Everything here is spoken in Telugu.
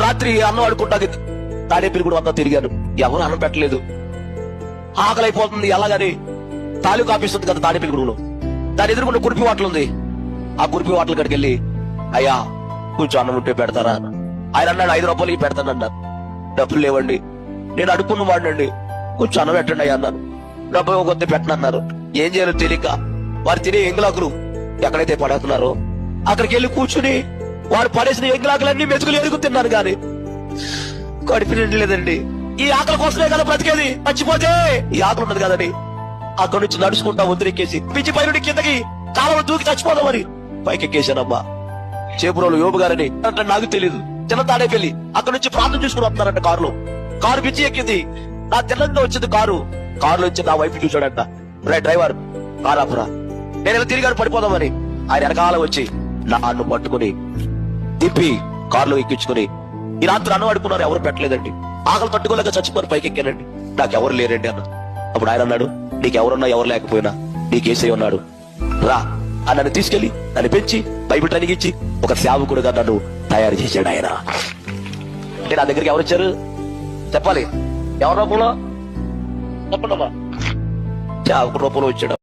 రాత్రి అన్నం ఆడుకుంటాకి తాడేపల్లి కూడా అంతా తిరిగాను, ఎవరు అన్నం పెట్టలేదు. ఆకలి అయిపోతుంది ఎలాగని తాలూకు ఆఫీస్ ఉంది కదా తాడేపల్లి గుడులో, దాని ఎదురుకుండా కురిపి వాటలు ఉంది. ఆ కురిపి వాటల కాడికి వెళ్ళి, అయ్యా కొంచెం అన్నం ఉంటే పెడతారా అన్న. ఆయన అన్నాడు 5 రూపాయలు పెడతానన్నారు. డబ్బులు లేవండి, నేను అడుక్కున్న వాడినండి, కొంచెం అన్నం పెట్టండి అయ్యా అన్నాను. డబ్బులు కొద్ది పెట్టనన్నారు. ఏం చేయాలో తెలియక వారు తినే ఎంగులాకులు ఎక్కడైతే పడేస్తున్నారో అక్కడికి వెళ్ళి కూర్చుని వారు పడేసిన ఎంగులాకులన్నీ మెతుకులు ఎరుగు తిన్నాను. కానీ కడుపు నిండలేదండి. ఈ ఆకలి కోసమే కదా బ్రతికేది, మర్చిపోతే ఈ ఆకలి ఉన్నది కదండి. అక్కడి నుంచి నడుచుకుంటా వదిలికెక్కేసి పిచ్చి పైనుండి కిందకి కాలంలో దూకి చచ్చిపోదామని పైకెక్కేశానమ్మా. చేపురోలు యోబు గారని అంటే నాకు తెలియదు. చిన్న తాడేపల్లి అక్కడి నుంచి ప్రాంతం చూసుకుని వస్తున్నారంట కారులో. కారు పిచ్చి ఎక్కింది. నా తెల్లంగా వచ్చింది కారులో వచ్చి నా వైపు చూసాడంట. రే డ్రైవర్ కారు ఆపురా, నేను ఇలా తిరిగాడు పడిపోదామని. ఆయన వెనకాల వచ్చి నన్ను పట్టుకుని తిప్పి కారులో ఎక్కించుకుని ఈ రాత్రి అన్నం అడుకున్నారు, ఎవరు పెట్టలేదండి. ఆకలి తట్టుకోలేక చచ్చిపోయి పైకి ఎక్కానండి. నాకెవరు లేరండి అన్న. అప్పుడు ఆయన అన్నాడు, నీకెవరున్నా ఎవరు లేకపోయినా నీకేసే ఉన్నాడు, రా అని నన్ను తీసుకెళ్లి నన్ను పెంచి బైబిల్ ట్రైనింగ్ ఇచ్చి ఒక సేవకుడుగా నన్ను తయారు చేశాడు ఆయన. అంటే నా దగ్గరికి ఎవరు వచ్చారు చెప్పాలి, ఎవరి రూపంలో చెప్పండి అమ్మా. సేవకుడు రూపంలో వచ్చాడు.